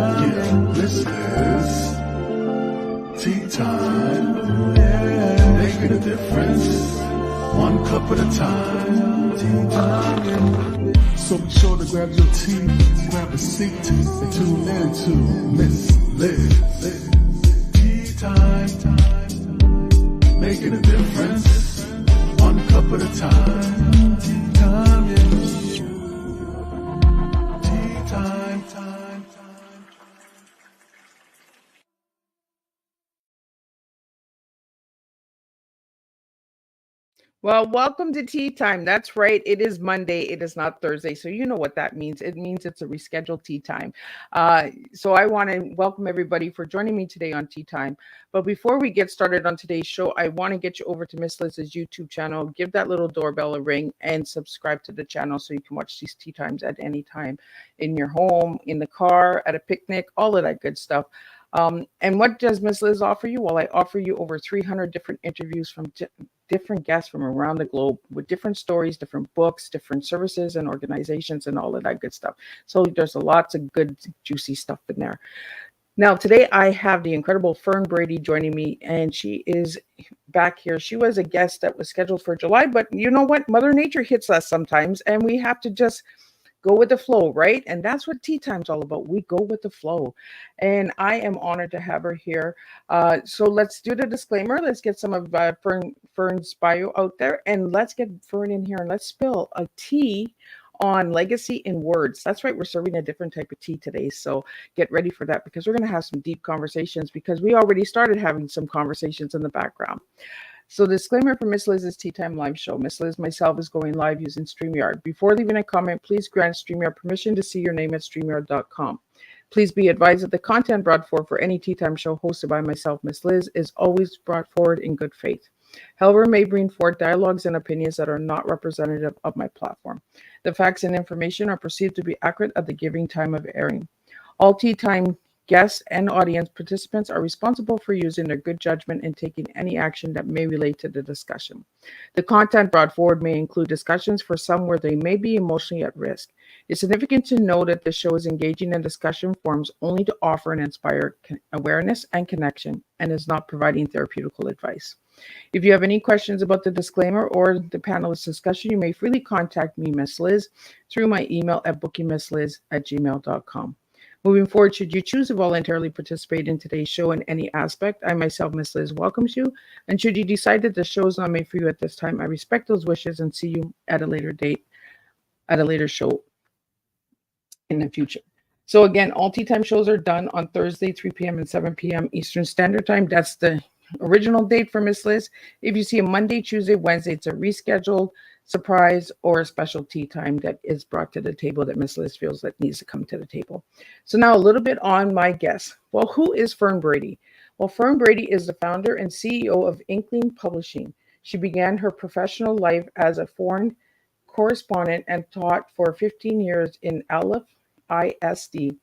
Yeah, this is tea time. Yeah, making a difference, one cup at a time. Tea time. So be sure to grab your tea, grab a seat, and tune in to Miss Liz. Tea time. Making a difference, one cup at a time. Tea time, yeah. Tea time. Well, welcome to Tea Time. That's right. It is Monday. It is not Thursday. So you know what that means. It means it's a rescheduled Tea Time. So I want to welcome everybody for joining me today on Tea Time. But before we get started on today's show, I want to get you over to Miss Liz's YouTube channel. Give that little doorbell a ring and subscribe to the channel so you can watch these Tea Times at any time in your home, in the car, at a picnic, all of that good stuff. And what does Miss Liz offer you? Well, I offer you over 300 different interviews from different guests from around the globe with different stories, different books, different services and organizations and all of that good stuff. So there's lots of good, juicy stuff in there. Now, today I have the incredible Fern Brady joining me, and she is back here. She was a guest that was scheduled for July, but you know what? Mother Nature hits us sometimes, and we have to just go with the flow, right? And that's what Tea Time's all about. We go with the flow. And I am honored to have her here. So let's do the disclaimer. Let's get some of Fern's bio out there, and let's get Fern in here and let's spill a tea on legacy in words. That's right. We're serving a different type of tea today. So get ready for that, because we're going to have some deep conversations, because we already started having some conversations in the background. So disclaimer for Miss Liz's Tea Time live show. Miss Liz myself is going live using StreamYard. Before leaving a comment, please grant StreamYard permission to see your name at StreamYard.com. Please be advised that the content brought forward for any Tea Time show hosted by myself, Miss Liz, is always brought forward in good faith. However, may bring forth dialogues and opinions that are not representative of my platform. The facts and information are perceived to be accurate at the giving time of airing. All Tea Time guests and audience participants are responsible for using their good judgment and taking any action that may relate to the discussion. The content brought forward may include discussions for some where they may be emotionally at risk. It's significant to know that the show is engaging in discussion forums only to offer and inspire awareness and connection, and is not providing therapeutical advice. If you have any questions about the disclaimer or the panelist discussion, you may freely contact me, Miss Liz, through my email at bookingmissliz@gmail.com. Moving forward, should you choose to voluntarily participate in today's show in any aspect, I myself, Miss Liz, welcomes you. And should you decide that the show is not made for you at this time, I respect those wishes and see you at a later date, at a later show in the future. So again, all Tea Time shows are done on Thursday, 3 p.m. and 7 p.m. Eastern Standard Time. That's the original date for Miss Liz. If you see a Monday, Tuesday, Wednesday, it's a rescheduled, surprise, or a special tea time that is brought to the table that Miss Liz feels that needs to come to the table. So now a little bit on my guest. Well, who is Fern Brady? Well, Fern Brady is the founder and CEO of Inklings Publishing. She began her professional life as a foreign correspondent and taught for 15 years in Alief ISD.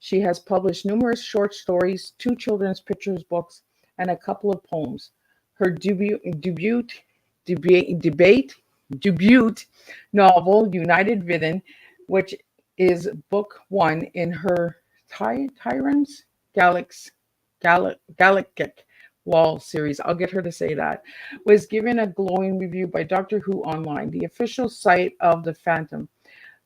She has published numerous short stories, 2 children's pictures books, and a couple of poems. Her debut novel, United Vidden, which is book 1 in her Thyrei's Galactic Wall series, I'll get her to say that, was given a glowing review by Doctor Who Online, the official site of the Phantom.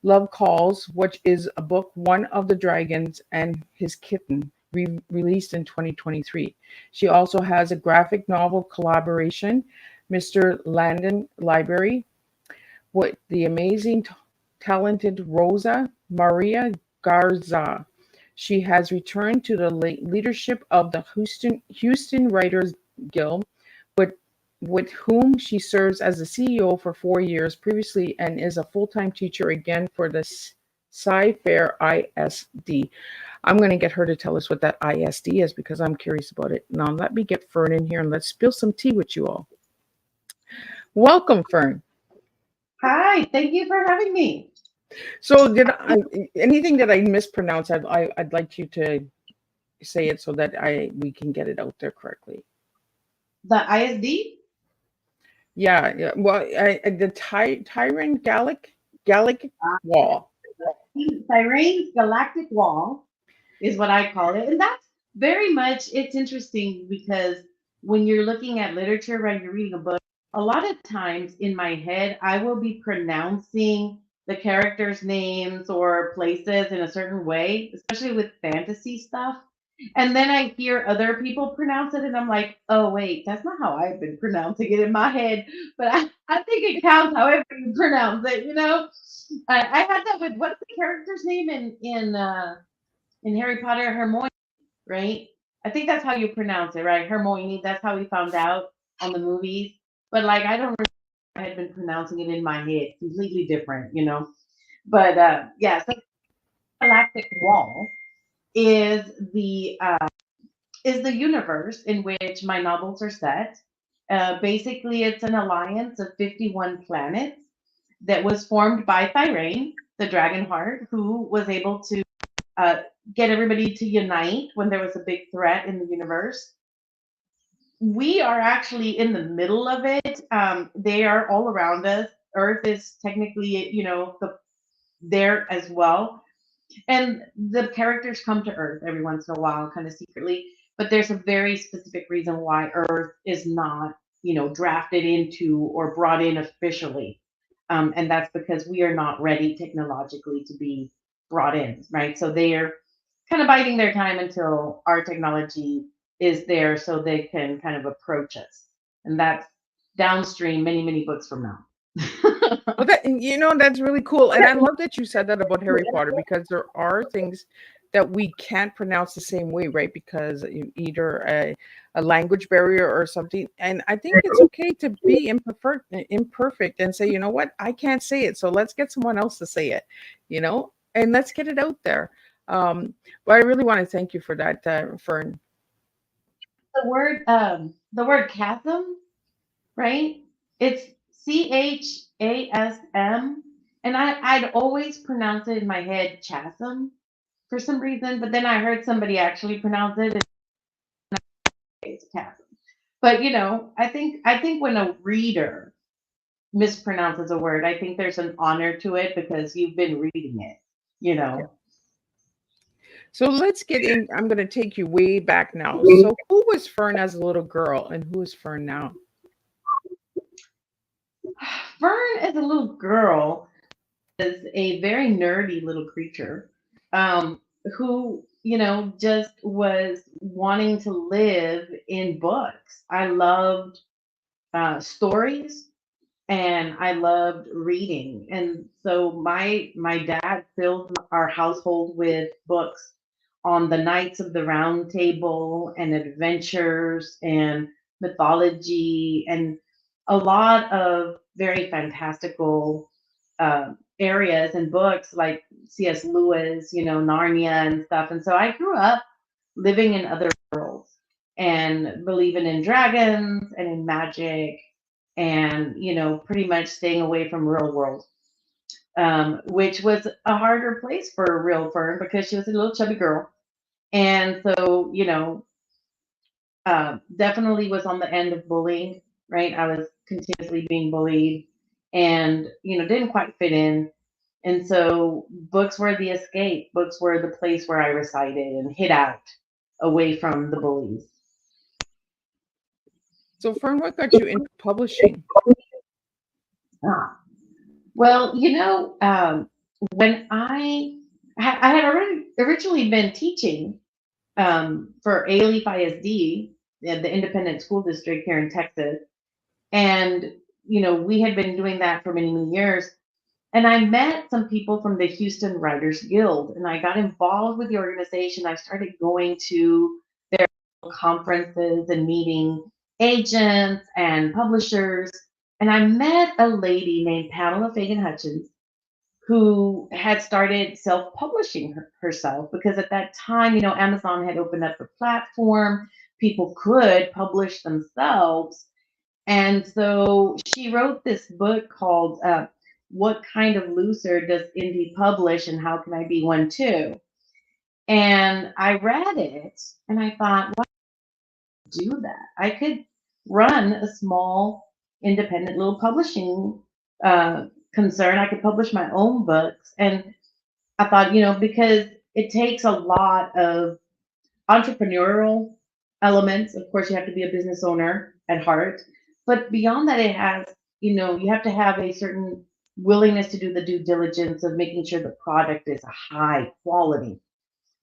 Love Calls, which is a book 1 of the Dragons and His Kitten, released in 2023. She also has a graphic novel collaboration, Mr. Landen Library, with the amazing, talented Rosa Maria Garza. She has returned to the leadership of the Houston Writers Guild, with whom she serves as the CEO for 4 years previously, and is a full-time teacher again for the Thyrein ISD. I'm going to get her to tell us what that ISD is, because I'm curious about it. Now let me get Fern in here and let's spill some tea with you all. Welcome, Fern. Hi, thank you for having me. So anything that I mispronounce, I'd like you to say it so that we can get it out there correctly. The ISD? Yeah. Well, the Thyrein Galactic Wall. Thyrein Galactic Wall. is what I call it. And that's very much, it's interesting because when you're looking at literature, right, you're reading a book, a lot of times in my head, I will be pronouncing the characters' names or places in a certain way, especially with fantasy stuff. And then I hear other people pronounce it, and I'm like, oh, wait, that's not how I've been pronouncing it in my head. But I think it counts however you pronounce it, you know? I had that with what's the character's name in Harry Potter, Hermione, right? I think that's how you pronounce it, right? Hermione. That's how we found out on the movies. But like, I don't remember I had been pronouncing it in my head, completely different, you know. But yeah, so Galactic Wall is the universe in which my novels are set. Basically, it's an alliance of 51 planets that was formed by Thyrein, the dragon heart, who was able to uh, get everybody to unite when there was a big threat in the universe. We are actually in the middle of it. They are all around us. Earth is technically, there as well. And the characters come to Earth every once in a while, kind of secretly. But there's a very specific reason why Earth is not, drafted into or brought in officially. And that's because we are not ready technologically to be brought in, right? So they are kind of biding their time until our technology is there so they can kind of approach us. And that's downstream many, many books from now. Well, that's really cool. And I love that you said that about Harry Potter, because there are things that we can't pronounce the same way, right? Because either a language barrier or something. And I think it's okay to be imperfect and say, you know what, I can't say it. So let's get someone else to say it, and let's get it out there. But I really want to thank you for that, Fern. The word chasm, right? It's CHASM. And I'd always pronounce it in my head chasm for some reason, but then I heard somebody actually pronounce it and it's chasm. But I think when a reader mispronounces a word, I think there's an honor to it because you've been reading it, you Yeah. know. So let's get in. I'm going to take you way back now. So who was Fern as a little girl, and who is Fern now? Fern as a little girl is a very nerdy little creature who, just was wanting to live in books. I loved stories and I loved reading. And so my dad filled our household with books on the Knights of the Round Table and adventures and mythology and a lot of very fantastical areas and books like C.S. Lewis, Narnia and stuff. And so I grew up living in other worlds and believing in dragons and in magic and pretty much staying away from real world, which was a harder place for a real Fern because she was a little chubby girl, and so definitely was on the end of bullying. Right, I was continuously being bullied, and didn't quite fit in. And so books were the escape. Books were the place where I resided and hid out away from the bullies. So Fern, what got you into publishing? Ah. Well, when I had already originally been teaching for Alief ISD, the independent school district here in Texas, and we had been doing that for many, many years. And I met some people from the Houston Writers Guild, and I got involved with the organization. I started going to their conferences and meeting agents and publishers. And I met a lady named Pamela Fagan Hutchins who had started self-publishing herself because at that time, Amazon had opened up a platform. People could publish themselves. And so she wrote this book called What Kind of Loser Does Indie Publish and How Can I Be One Too? And I read it and I thought, why do that? I could run a small independent little publishing concern. I could publish my own books. And I thought, because it takes a lot of entrepreneurial elements. Of course, you have to be a business owner at heart, but beyond that, it has, you have to have a certain willingness to do the due diligence of making sure the product is a high quality.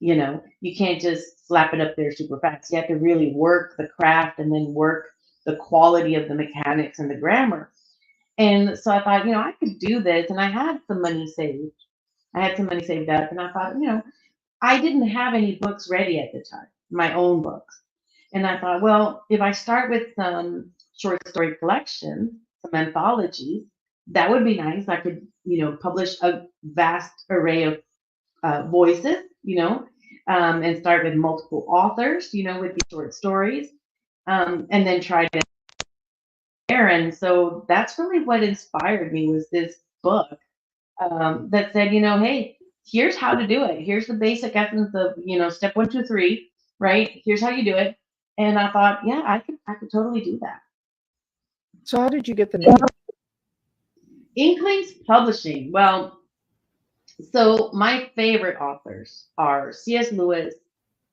You can't just slap it up there super fast. You have to really work the craft and then work the quality of the mechanics and the grammar. And so I thought, I could do this. And I had some money saved. I had some money saved up. And I thought, I didn't have any books ready at the time, my own books. And I thought, well, if I start with some short story collections, some anthologies, that would be nice. I could, publish a vast array of voices, and start with multiple authors, with these short stories, and then try to there. And so that's really what inspired me was this book that said, hey, here's how to do it. Here's the basic essence of, step 1, 2, 3, right? Here's how you do it. And I thought, yeah, I could totally do that. So how did you get the name? Inklings Publishing. Well, so my favorite authors are C.S. Lewis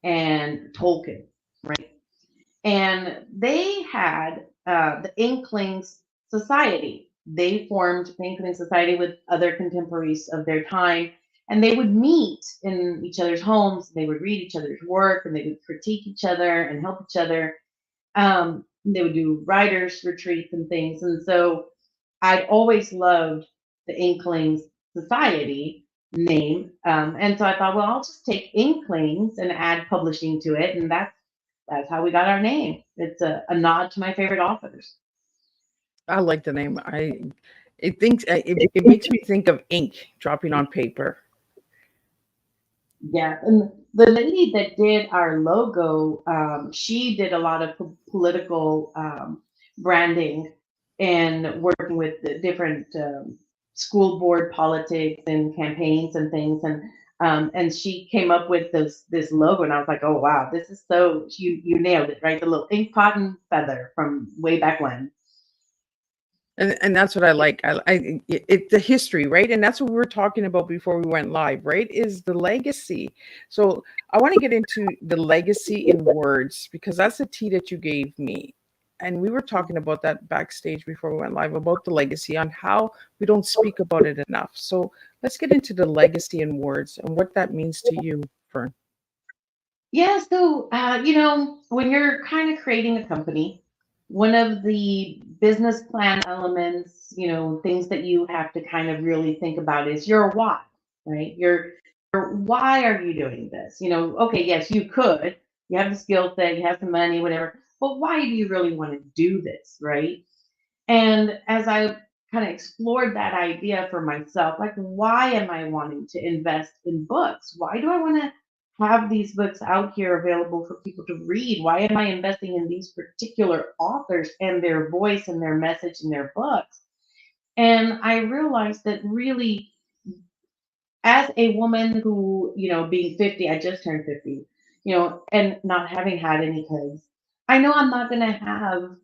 and Tolkien, right? And they had the Inklings Society. They formed the Inklings Society with other contemporaries of their time, and they would meet in each other's homes. They would read each other's work, and they would critique each other and help each other. They would do writers' retreats and things. And so I'd always loved the Inklings Society name. And so I thought, well, I'll just take Inklings and add publishing to it. And that's how we got our name. It's a nod to my favorite authors. I like the name. It makes me think of ink dropping on paper. Yeah, and the lady that did our logo, she did a lot of political branding and working with the different school board politics and campaigns and things, and she came up with this logo, and I was like, oh wow, this is so you nailed it, right? The little ink pot and feather from way back when. And that's what I like. It's the history, right? And that's what we were talking about before we went live, right? Is the legacy. So I want to get into the legacy in words because that's the tea that you gave me. And we were talking about that backstage before we went live about the legacy on how we don't speak about it enough. So let's get into the legacy in words and what that means to you, Fern. Yeah, so when you're kind of creating a company, one of the business plan elements, things that you have to kind of really think about is your why, right? Why are you doing this? Okay, yes, you could, you have the skill set, you have the money, whatever, but why do you really want to do this, right? And as I kind of explored that idea for myself, like, why am I wanting to invest in books? Why do I want to have these books out here available for people to read? Why am I investing in these particular authors and their voice and their message in their books? And I realized that really, as a woman who, being 50, I just turned 50, and not having had any kids, I know I'm not going to have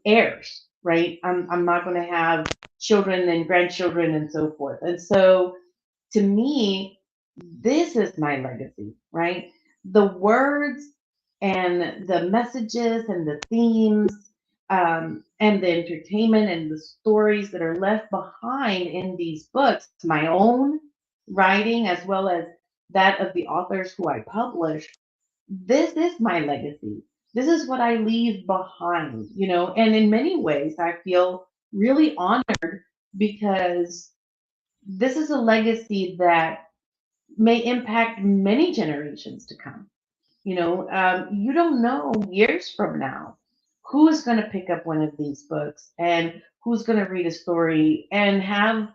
heirs, right? I'm not going to have children and grandchildren and so forth. And so to me, this is my legacy, right? The words and the messages and the themes, and the entertainment and the stories that are left behind in these books, my own writing as well as that of the authors who I publish, this is my legacy. This is what I leave behind, and in many ways I feel really honored because this is a legacy that may impact many generations to come. You don't know years from now who is going to pick up one of these books and who's going to read a story and have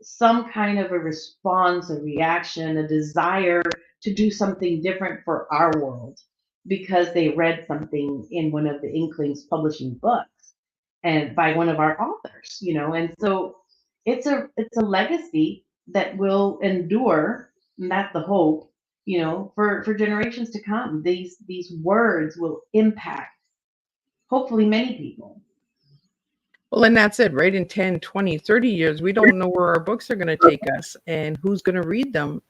some kind of a response, a reaction, a desire to do something different for our world because they read something in one of the Inklings Publishing books and by one of our authors, and so it's a legacy that will endure, and that's the hope, for generations to come. These words will impact hopefully many people. Well, and that's it, right? In 10, 20, 30 years, we don't know where our books are going to take us and who's going to read them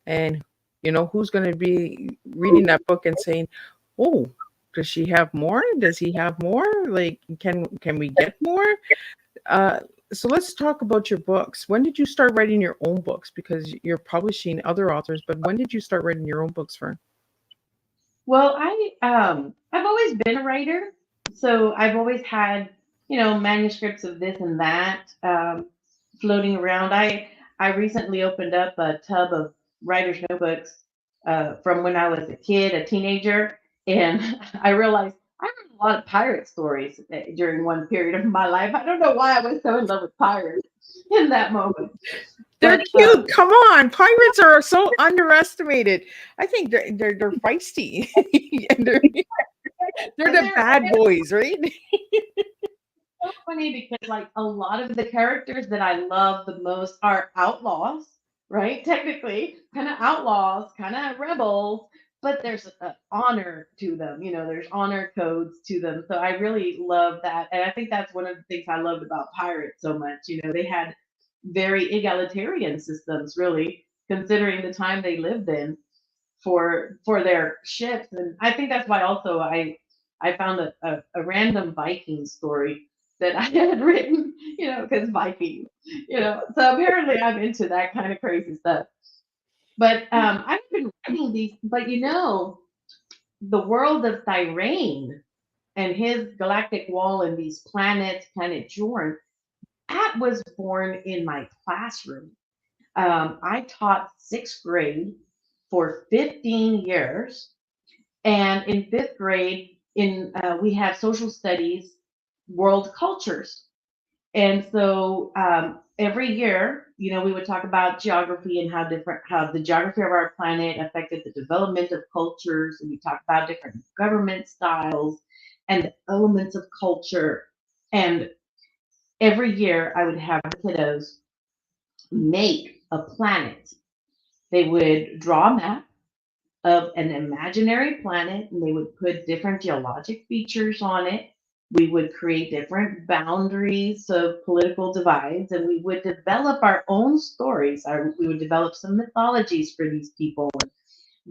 and You know, who's going to be reading that book and saying, "Oh, does she have more? Does he have more? Like, can we get more?" Uh, so let's talk about your books. When did you start writing your own books? Because you're publishing other authors, but when did you start writing your own books, Fern? Well, I've always been a writer, so I've always had, manuscripts of this and that floating around. I recently opened up a tub of writer's notebooks from when I was a kid, a teenager, and I realized I read a lot of pirate stories during one period of my life. I don't know why I was so in love with pirates in that moment. They're But cute. Come on, pirates are so underestimated. I think they're feisty, and they're the bad boys, right? so funny because like a lot of the characters that I love the most are outlaws, right? Technically, kind of outlaws, kind of rebels, but there's honor to them. There's honor codes to them. So I really love that, and I think that's one of the things I loved about pirates so much. They had very egalitarian systems, really, considering the time they lived in for their ships. And I think that's why also I found a random Viking story that I had written, because Vikings, So apparently I'm into that kind of crazy stuff. But I've been writing these, but the world of Thyrein and his galactic wall and these planets, Planet Jorn, that was born in my classroom. I taught sixth grade for 15 years. And in fifth grade, we have social studies, world cultures. And so every year, we would talk about geography and how the geography of our planet affected the development of cultures. And we talk about different government styles and the elements of culture. And every year, I would have the kiddos make a planet. They would draw a map of an imaginary planet, and they would put different geologic features on it. We would create different boundaries of political divides, and we would develop our own stories. We would develop some mythologies for these people,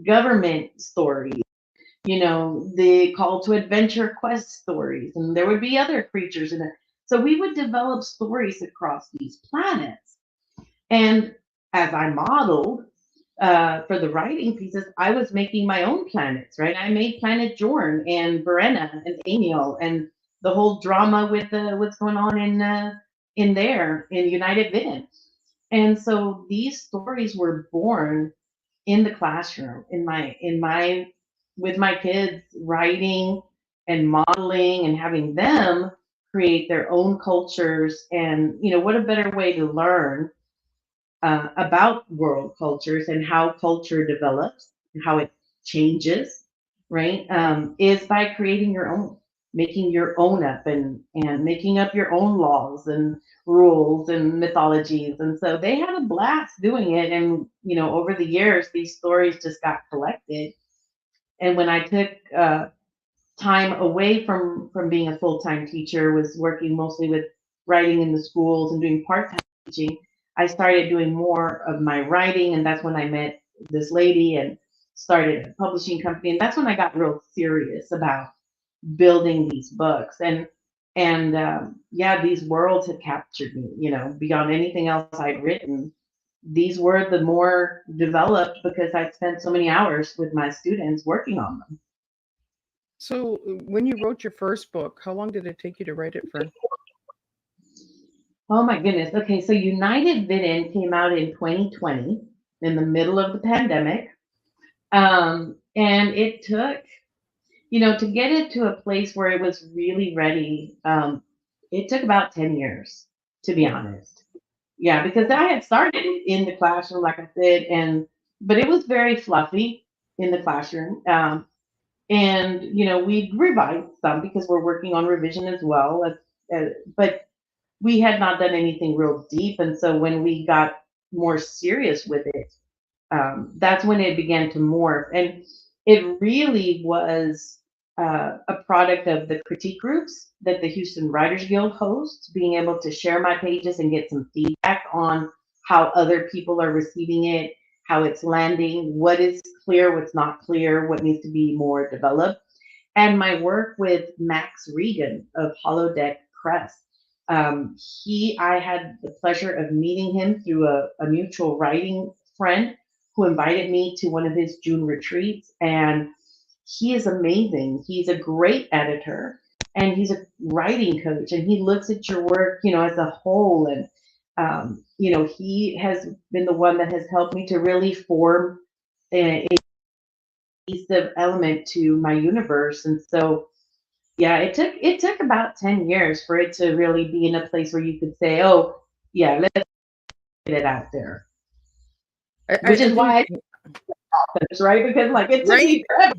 government stories, the call to adventure quest stories, and there would be other creatures in it. So we would develop stories across these planets. And as I modeled, for the writing pieces, I was making my own planets, right? I made Planet Jorn and Verena and Amiel and the whole drama with what's going on in there in United Vidden. And so these stories were born in the classroom, with my kids writing and modeling and having them create their own cultures. And what a better way to learn about world cultures and how culture develops and how it changes, right? Is by creating your own, making your own up and making up your own laws and rules and mythologies. And so they had a blast doing it. And, over the years, these stories just got collected. And when I took time away from being a full-time teacher, was working mostly with writing in the schools and doing part-time teaching, I started doing more of my writing, and that's when I met this lady and started a publishing company. And that's when I got real serious about building these books. And yeah, these worlds have captured me, beyond anything else I'd written. These were the more developed because I'd spent so many hours with my students working on them. So when you wrote your first book, how long did it take you to write it, Fern? Oh my goodness. Okay, so United Vidden came out in 2020 in the middle of the pandemic. And it took, to get it to a place where it was really ready, it took about 10 years, to be honest. Yeah, because I had started in the classroom, like I said, but it was very fluffy in the classroom. And, we revised some because we're working on revision as well. But we had not done anything real deep. And so when we got more serious with it, that's when it began to morph. And it really was a product of the critique groups that the Houston Writers Guild hosts, being able to share my pages and get some feedback on how other people are receiving it, how it's landing, what is clear, what's not clear, what needs to be more developed. And my work with Max Regan of Holodeck Press. I had the pleasure of meeting him through a mutual writing friend who invited me to one of his June retreats. And he is amazing. He's a great editor and he's a writing coach, and he looks at your work, as a whole. And, he has been the one that has helped me to really form a cohesive element to my universe. And so, yeah, it took about 10 years for it to really be in a place where you could say, oh, yeah, let's get it out there. Which is why I authors, right? Because like it took me forever.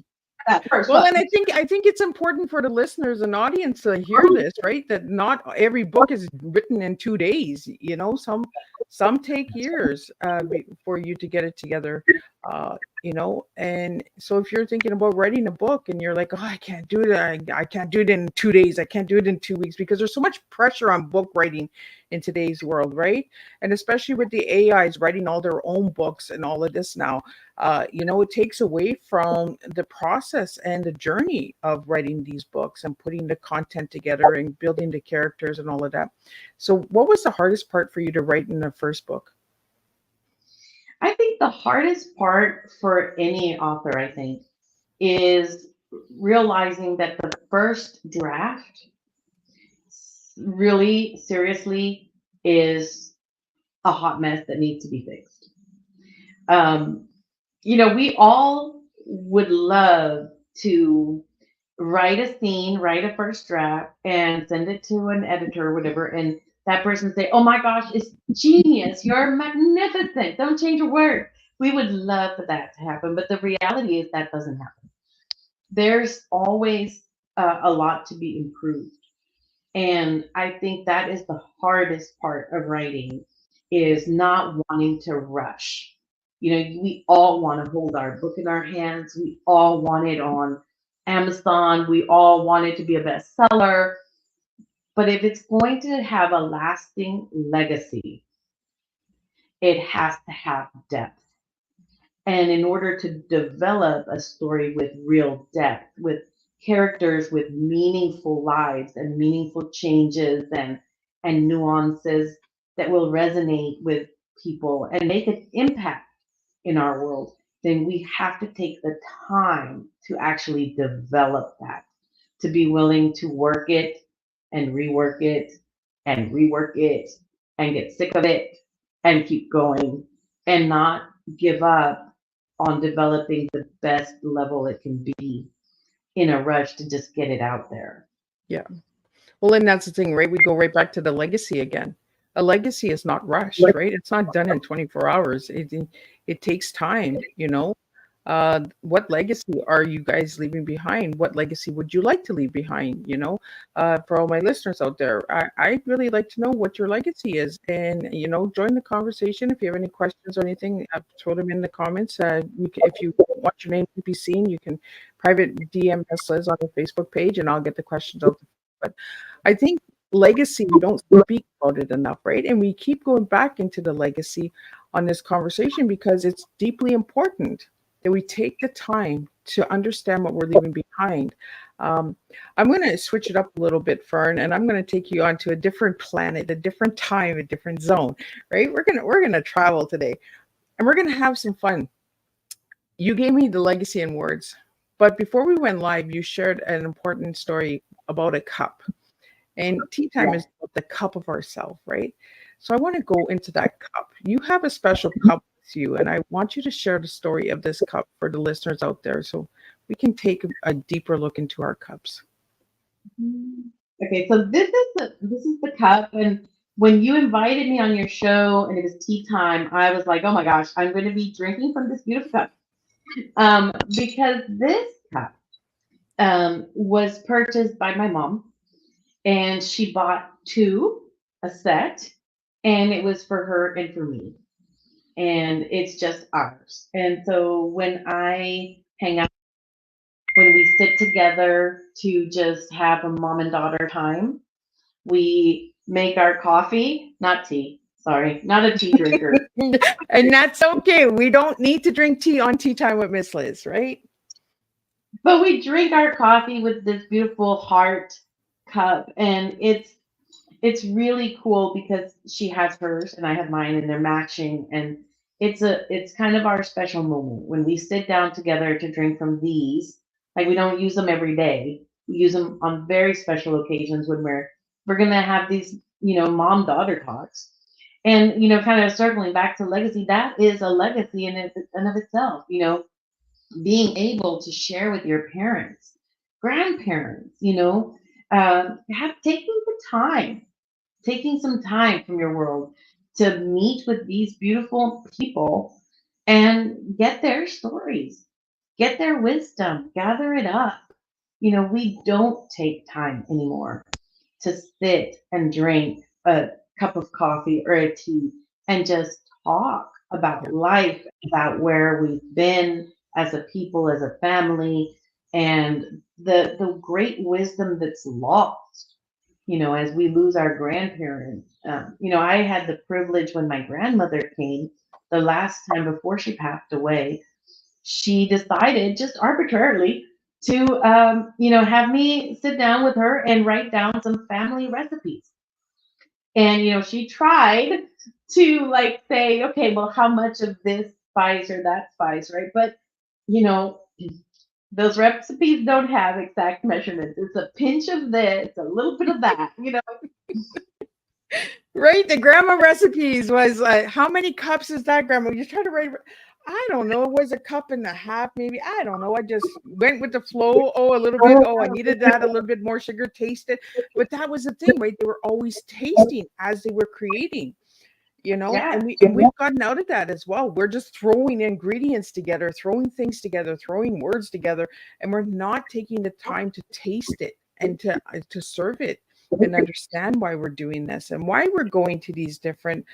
Well, and I think it's important for the listeners and audience to hear this, right? That not every book is written in 2 days. Some take years for you to get it together. And so if you're thinking about writing a book and you're like, oh, I can't do it. I can't do it in 2 days. I can't do it in 2 weeks, because there's so much pressure on book writing in today's world, right? And especially with the AIs writing all their own books and all of this now, it takes away from the process and the journey of writing these books and putting the content together and building the characters and all of that. So what was the hardest part for you to write in the first book? I think the hardest part for any author, is realizing that the first draft really seriously is a hot mess that needs to be fixed. We all would love to write a scene, write a first draft, and send it to an editor or whatever, and that person say, oh my gosh, it's genius, you're magnificent, don't change a word. We would love for that to happen, but the reality is that doesn't happen. There's always a lot to be improved. And I think that is the hardest part of writing, is not wanting to rush. We all want to hold our book in our hands. We all want it on Amazon. We all want it to be a bestseller. But if it's going to have a lasting legacy, it has to have depth. And in order to develop a story with real depth, with characters with meaningful lives and meaningful changes and nuances that will resonate with people and make an impact in our world, then we have to take the time to actually develop that, to be willing to work it and rework it and rework it and get sick of it and keep going and not give up on developing the best level it can be in a rush to just get it out there. Yeah. Well, and that's the thing, right? We go right back to the legacy again. A legacy is not rushed, right? It's not done in 24 hours. It takes time, what legacy are you guys leaving behind? What legacy would you like to leave behind? For all my listeners out there, I'd really like to know what your legacy is. And, join the conversation. If you have any questions or anything, throw them in the comments. If you want your name to be seen, you can private DM us Liz on the Facebook page, and I'll get the questions out. But I think legacy, we don't speak about it enough, right? And we keep going back into the legacy on this conversation because it's deeply important that we take the time to understand what we're leaving behind. I'm going to switch it up a little bit, Fern, and I'm going to take you onto a different planet, a different time, a different zone, right? We're going to travel today, and we're going to have some fun. You gave me the legacy in words, but before we went live, you shared an important story about a cup. And tea time is about the cup of ourselves, right? So I want to go into that cup. You have a special cup with you, and I want you to share the story of this cup for the listeners out there so we can take a deeper look into our cups. Okay, so this is the cup, and when you invited me on your show and it was tea time, I was like, oh my gosh, I'm going to be drinking from this beautiful cup. Because this cup was purchased by my mom, and she bought a set, and it was for her and for me, and it's just ours. And so when I hang out, when we sit together to just have a mom and daughter time, we make our coffee, not tea, Sorry, not a tea drinker. And that's okay. We don't need to drink tea on Tea Time with Miss Liz, right? But we drink our coffee with this beautiful heart cup, and it's really cool because she has hers and I have mine, and they're matching, and it's kind of our special moment when we sit down together to drink from these. Like, we don't use them every day. We use them on very special occasions when we're gonna have these, mom daughter talks. And kind of circling back to legacy, that is a legacy in of itself. Being able to share with your parents, grandparents, have taking some time from your world to meet with these beautiful people and get their stories, get their wisdom, gather it up. We don't take time anymore to sit and drink a cup of coffee or a tea and just talk about life, about where we've been as a people, as a family, and the great wisdom that's lost, as we lose our grandparents. I had the privilege when my grandmother came the last time before she passed away. She decided just arbitrarily to, have me sit down with her and write down some family recipes. And, she tried to like say, okay, well, how much of this spice or that spice, right? But, those recipes don't have exact measurements. It's a pinch of this, a little bit of that, Right? The grandma recipes was like, how many cups is that, grandma? You try to write, I don't know, it was a cup and a half, maybe. I don't know. I just went with the flow. Oh, a little bit. Oh, I needed that, a little bit more sugar, taste it. But that was the thing, right? They were always tasting as they were creating. Yeah. And we've gotten out of that as well. We're just throwing ingredients together, throwing things together, throwing words together, and we're not taking the time to taste it and to serve it and understand why we're doing this and why we're going to these different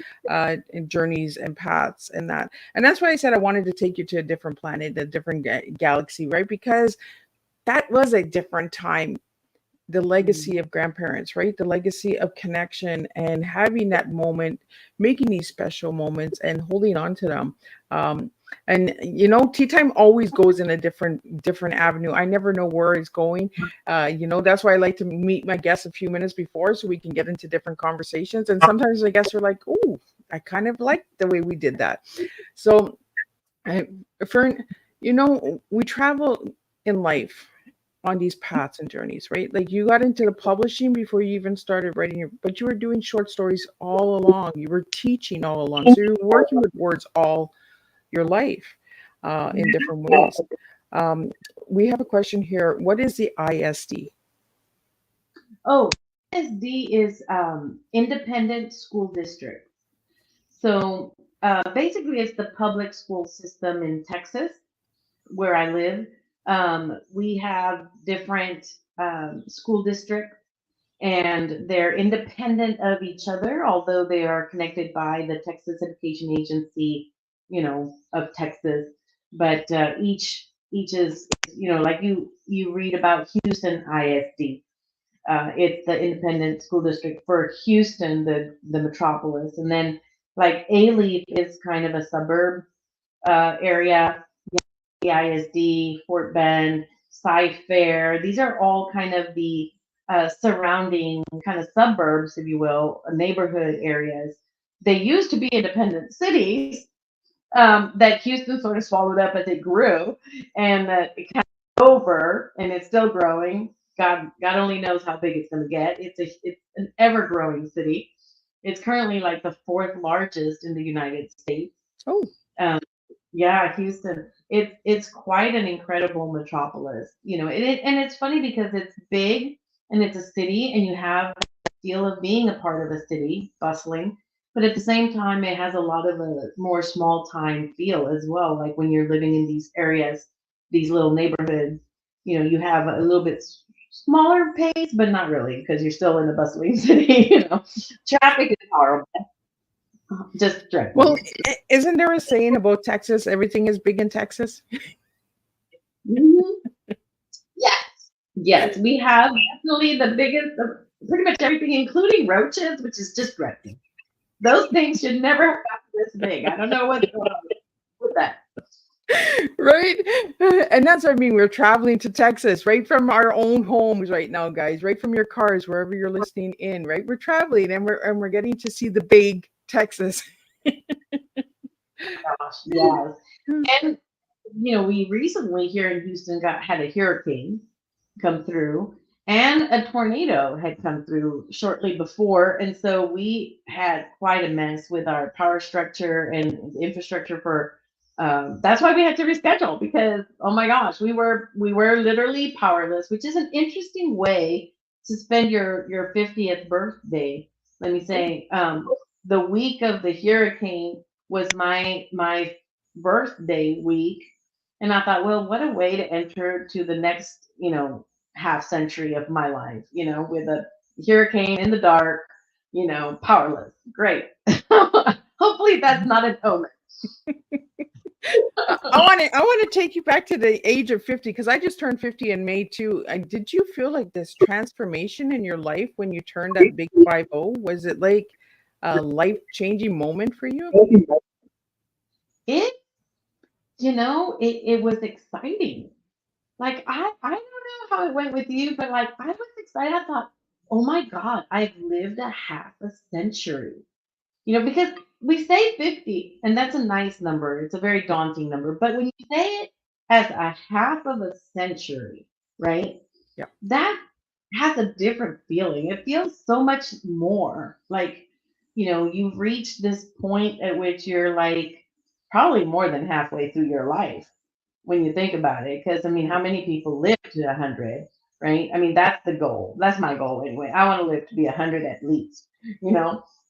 journeys and paths and that. And that's why I said I wanted to take you to a different planet, a different galaxy, right? Because that was a different time. The legacy of grandparents, right? The legacy of connection and having that moment, making these special moments and holding on to them. And tea time always goes in a different avenue. I never know where it's going. That's why I like to meet my guests a few minutes before so we can get into different conversations. And sometimes the guests are like, "Oh, I kind of like the way we did that." So, Fern, we travel in life on these paths and journeys, right? Like, you got into the publishing before you even started writing but you were doing short stories all along. You were teaching all along. So you're working with words all your life in different ways. We have a question here. What is the ISD? Oh, ISD is Independent School District. So basically, it's the public school system in Texas, where I live. We have different school districts, and they're independent of each other, although they are connected by the Texas Education Agency, of Texas. But each is, like you read about Houston ISD. It's the independent school district for Houston, the metropolis, and then like Alief is kind of a suburb area. ISD, Fort Bend, Cy-Fair. These are all kind of the surrounding kind of suburbs, if you will, neighborhood areas. They used to be independent cities that Houston sort of swallowed up as it grew, and it kind of over, and it's still growing. God only knows how big it's going to get. It's an ever growing city. It's currently like the fourth largest in the United States. Oh, yeah, Houston. It's quite an incredible metropolis, and it's funny because it's big and it's a city, and you have the feel of being a part of a city, bustling, but at the same time, it has a lot of a more small time feel as well. Like when you're living in these areas, these little neighborhoods, you have a little bit smaller pace, but not really because you're still in a bustling city. Traffic is horrible. Just dreadful. well, isn't there a saying about Texas? Everything is big in Texas. Mhm. Yes, we have definitely the biggest of pretty much everything, including roaches, which is just dreadful. Those things should never have gotten this big. I don't know what's going on with that. Right? And that's what I mean. We're traveling to Texas right from our own homes right now, guys, right from your cars, wherever you're listening in, right? We're traveling and we're getting to see the big Texas. Gosh, yes. And we recently here in Houston had a hurricane come through, and a tornado had come through shortly before, and so we had quite a mess with our power structure and infrastructure for. That's why we had to reschedule, because oh my gosh, we were literally powerless, which is an interesting way to spend your 50th birthday. Let me say, the week of the hurricane was my birthday week, and I thought, well, what a way to enter to the next half century of my life, with a hurricane in the dark, powerless. Great. Hopefully that's not an omen. I want to take you back to the age of 50, because I just turned 50 in May too. Did you feel like this transformation in your life when you turned that big 50? Was it like a life-changing moment for you? It was exciting. Like I don't know how it went with you, but like I was excited. I thought, oh my God, I've lived a half a century. Because we say 50, and that's a nice number. It's a very daunting number. But when you say it as a half of a century, right? Yeah. That has a different feeling. It feels so much more like, you've reached this point at which you're like probably more than halfway through your life when you think about it. Because, I mean, how many people live to 100, right? I mean, that's the goal. That's my goal anyway. I want to live to be 100 at least,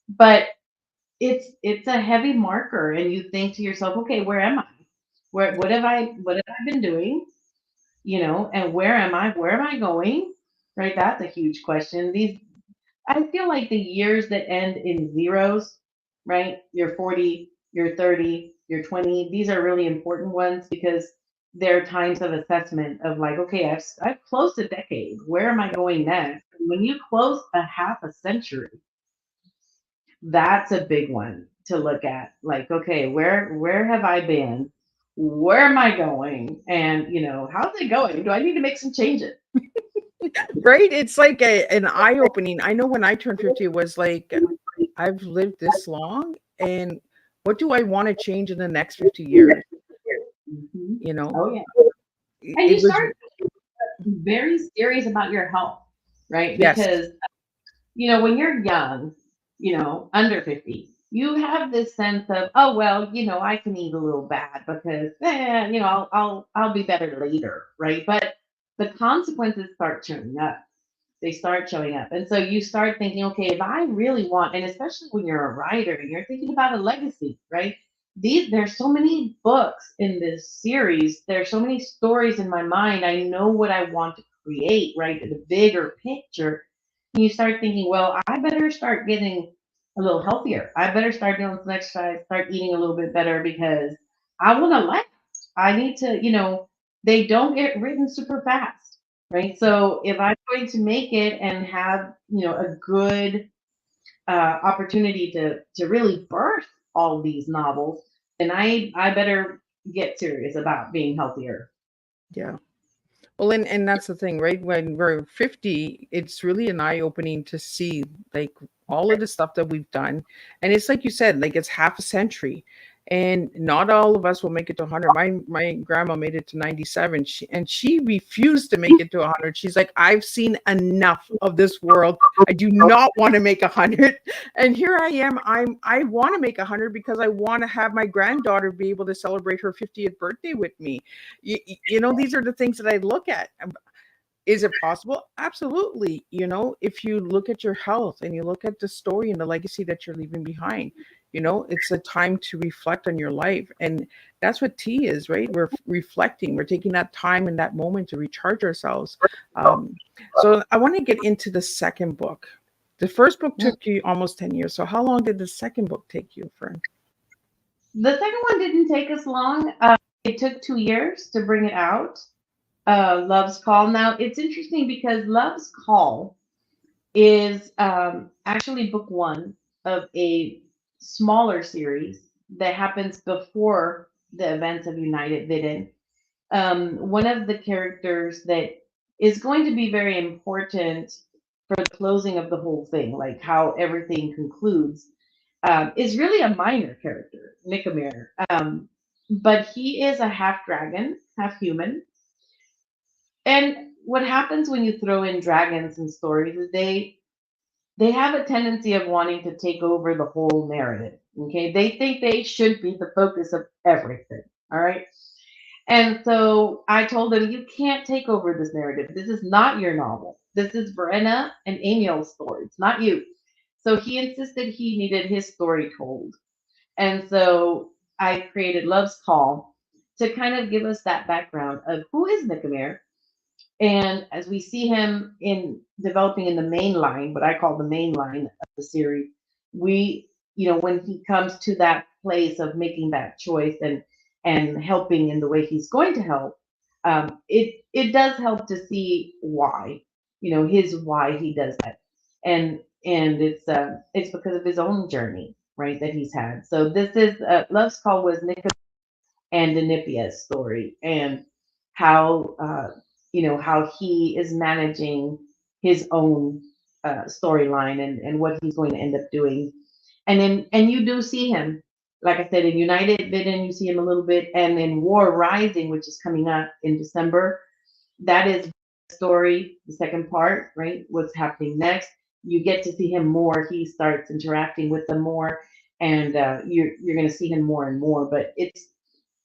But it's a heavy marker, and you think to yourself, okay, where am I? What have I been doing? And where am I going? Right? That's a huge question. I feel like the years that end in zeros, right? You're 40, you're 30, you're 20. These are really important ones because they're times of assessment of like, okay, I've closed a decade. Where am I going next? And when you close a half a century, that's a big one to look at. Like, okay, where have I been? Where am I going? And how's it going? Do I need to make some changes? Right? It's like an eye-opening. I know when I turned 50, it was like, I've lived this long, and what do I want to change in the next 50 years? Mm-hmm. Oh yeah. And you start very serious about your health, right? Yes. Because when you're young, under 50, you have this sense of, oh well, I can eat a little bad because I'll be better later, right? But the consequences start showing up. They start showing up. And so you start thinking, okay, if I really want, and especially when you're a writer and you're thinking about a legacy, right? There's so many books in this series. There's so many stories in my mind. I know what I want to create, right? The bigger picture. And you start thinking, well, I better start getting a little healthier. I better start doing some exercise, start eating a little bit better because I want to last. I need to, they don't get written super fast, right? So if I'm going to make it and have, a good opportunity to really birth all these novels, then I better get serious about being healthier. Yeah. Well, and that's the thing, right? When we're 50, it's really an eye-opening to see like all of the stuff that we've done. And it's like you said, like it's half a century. And not all of us will make it to 100. My grandma made it to 97. She refused to make it to 100. She's like, I've seen enough of this world. I do not want to make 100. And here I am. I want to make 100 because I want to have my granddaughter be able to celebrate her 50th birthday with me. These are the things that I look at. Is it possible? Absolutely. If you look at your health and you look at the story and the legacy that you're leaving behind, it's a time to reflect on your life. And that's what tea is, right? We're reflecting. We're taking that time and that moment to recharge ourselves. So I want to get into the second book. The first book took you almost 10 years. So how long did the second book take you, Fern? The second one didn't take us long. It took 2 years to bring it out. Love's Call. Now, it's interesting because Love's Call is actually book one of a smaller series that happens before the events of United Vidden. One of the characters that is going to be very important for the closing of the whole thing, like how everything concludes, is really a minor character, Nicomere. But he is a half dragon, half human. And what happens when you throw in dragons in stories is they have a tendency of wanting to take over the whole narrative. Okay, they think they should be the focus of everything. All right. And so I told them, you can't take over this narrative. This is not your novel. This is Brenna and Emil's story. It's not you. So he insisted he needed his story told. And so I created Love's Call to kind of give us that background of who is Nicomere. And as we see him in developing in the main line, what I call the main line of the series, we, when he comes to that place of making that choice and helping in the way he's going to help, it does help to see why, his why he does that, and it's because of his own journey, right, that he's had. So this is Love's Call was Nick and Danipia's story, and how how he is managing his own storyline and what he's going to end up doing. And you do see him, like I said, in United Vidden, you see him a little bit, and in War Rising, which is coming up in December, that is the story, the second part, right? What's happening next? You get to see him more. He starts interacting with them more, and you're going to see him more and more. But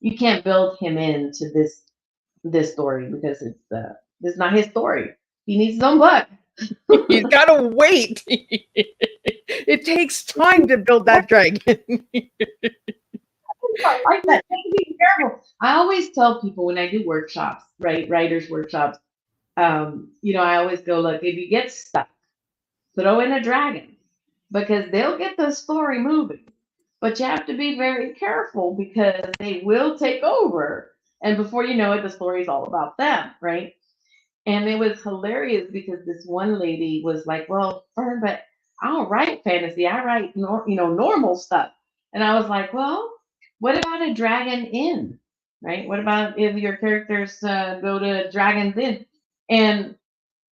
you can't build him into this story because it's not his story. He needs his own book. He's got to wait. It takes time to build that dragon. I like that. You have to be careful. I always tell people when I do workshops, right, writers workshops, I always go, look, if you get stuck, throw in a dragon because they'll get the story moving. But you have to be very careful because they will take over. And before you know it, the story's all about them, right? And it was hilarious because this one lady was like, well, Fern, but I don't write fantasy. I write, normal stuff. And I was like, well, what about a dragon inn, right? What about if your characters go to Dragon's Inn? And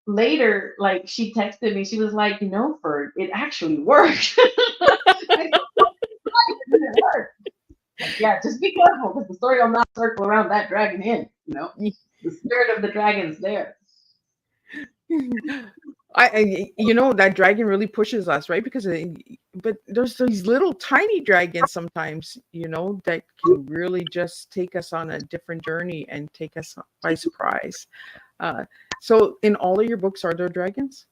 later, like she texted me, she was like, Fern, it actually worked. I it worked. Yeah, just be careful because the story will not circle around that dragon inn. The spirit of the dragon's there. That dragon really pushes us, right? Because but there's these little tiny dragons sometimes, that can really just take us on a different journey and take us by surprise. So in all of your books, are there dragons?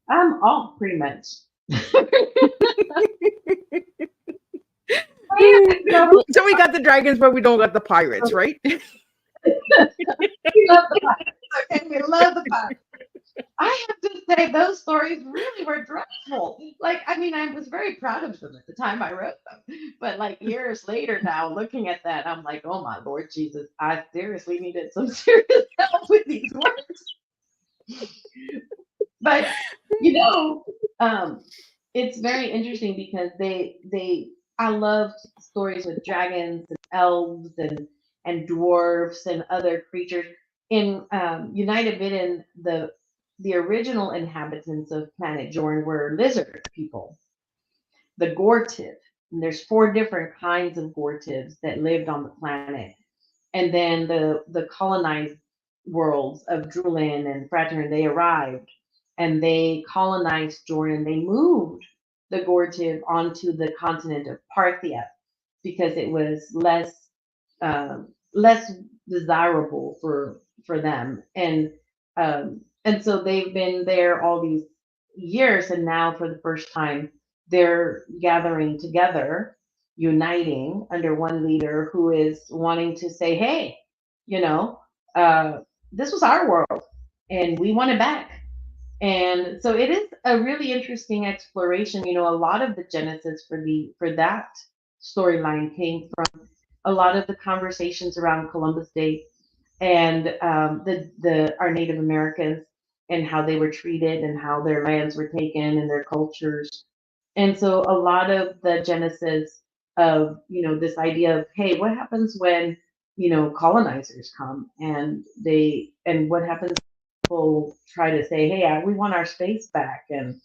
All pretty much. So we got the dragons, but we don't got the pirates, right? We love the pirates. Okay, we love the pirates. I have to say those stories really were dreadful. Like, I mean, I was very proud of them at the time I wrote them. But like years later now, looking at that, I'm like, oh my Lord Jesus, I seriously needed some serious help with these words. But it's very interesting because I loved stories with dragons and elves and dwarfs and other creatures. In United Vidden, the original inhabitants of planet Jorn were lizard people, the Gortiv. And there's 4 different kinds of Gortivs that lived on the planet. And then the colonized worlds of Drulin and Fratern, they arrived and they colonized Jorn and they moved the Gortiv onto the continent of Parthia because it was less desirable for them. And so they've been there all these years, and now for the first time they're gathering together, uniting under one leader who is wanting to say, hey, this was our world and we want it back. And so it is a really interesting exploration. A lot of the genesis for that storyline came from a lot of the conversations around Columbus Day and our Native Americans and how they were treated and how their lands were taken and their cultures. And so a lot of the genesis of, this idea of, hey, what happens when, colonizers come and what happens when people try to say, hey, we want our space back, and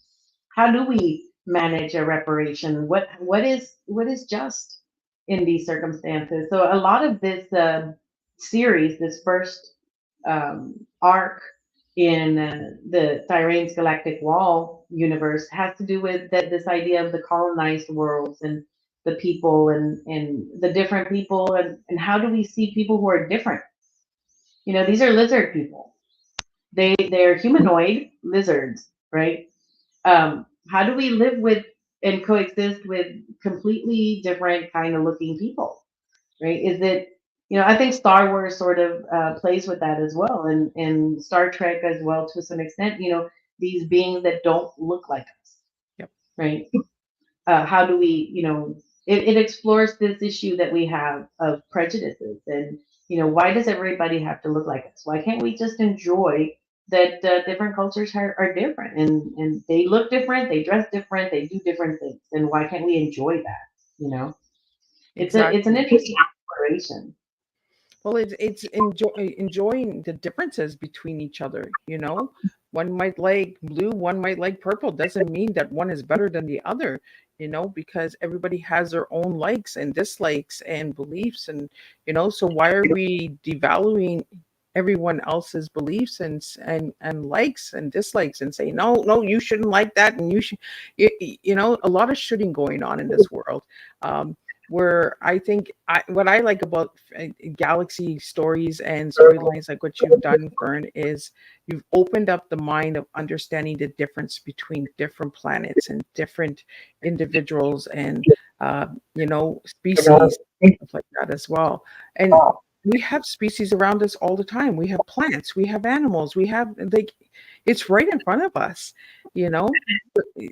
how do we manage a reparation? What is just in these circumstances? So a lot of this series, this first arc in the Thyrein's Galactic Wall universe, has to do with this idea of the colonized worlds and the people and the different people, and how do we see people who are different? These are lizard people. They're humanoid lizards, right? How do we live with and coexist with completely different kind of looking people, right? Is it, I think Star Wars sort of plays with that as well, and Star Trek as well to some extent, these beings that don't look like us, Yep. right? How do we, it explores this issue that we have of prejudices, and, why does everybody have to look like us? Why can't we just enjoy that different cultures are different, and they look different, they dress different, they do different things, and why can't we enjoy that? It's an Exactly. interesting exploration. Well, it's enjoying the differences between each other. One might like blue, one might like purple. Doesn't mean that one is better than the other. Because everybody has their own likes and dislikes and beliefs, and so why are we devaluing everyone else's beliefs and likes and dislikes, and say no, you shouldn't like that, and you should, a lot of shooting going on in this world. Where I think what I like about Galaxy stories and storylines like what you've done, Fern, is you've opened up the mind of understanding the difference between different planets and different individuals and species, stuff like that as well. And we have species around us all the time. We have plants, we have animals, we have it's right in front of us, you know.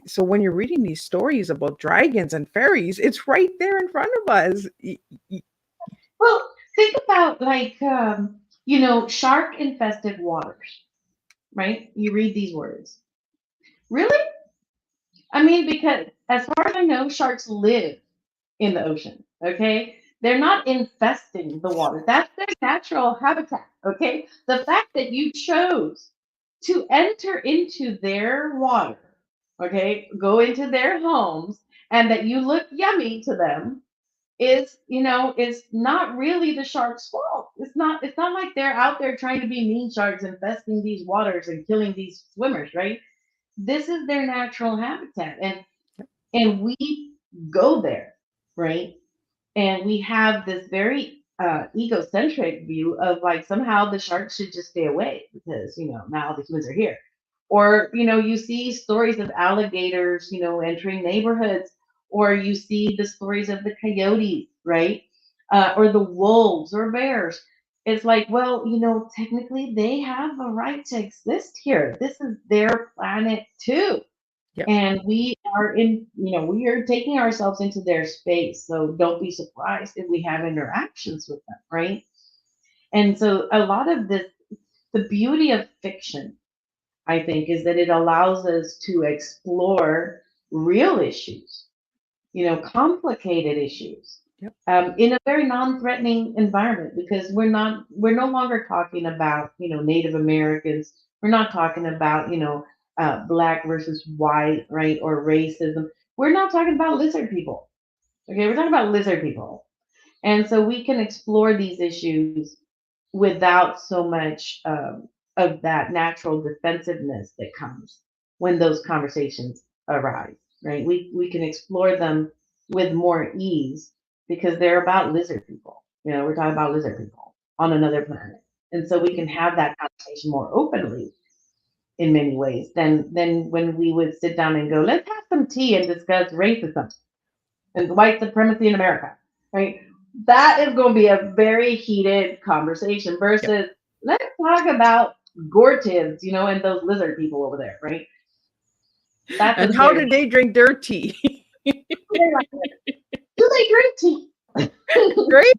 So when you're reading these stories about dragons and fairies, it's right there in front of us. Well, think about like shark infested waters, right? You read these words. Really? I mean, because as far as I know, sharks live in the ocean. Okay, they're not infesting the water. That's their natural habitat. Okay, the fact that you chose to enter into their water, okay, go into their homes, and that you look yummy to them is not really the shark's fault. It's not like they're out there trying to be mean sharks infesting these waters and killing these swimmers, right? This is their natural habitat, and we go there, right? And we have this very egocentric view of like somehow the sharks should just stay away because now the humans are here. Or you see stories of alligators entering neighborhoods, or you see the stories of the coyotes, right? Or the wolves or bears. It's like, well, technically they have a right to exist here. This is their planet too, Yep. and we are taking ourselves into their space, so don't be surprised if we have interactions with them, right? And so a lot of this, the beauty of fiction, I think, is that it allows us to explore real issues, complicated issues, Yep. in a very non-threatening environment, because we're no longer talking about Native Americans. We're not talking about black versus white, right, or racism. We're not talking about lizard people. Okay, we're talking about lizard people, and so we can explore these issues without so much of that natural defensiveness that comes when those conversations arise, right? We can explore them with more ease because they're about lizard people. We're talking about lizard people on another planet. And so we can have that conversation more openly in many ways than when we would sit down and go, let's have some tea and discuss racism and white supremacy in America, right? That is going to be a very heated conversation Yep. versus let's talk about Gortids, and those lizard people over there, right? That's a And how very did they drink their tea? do they drink tea? Right?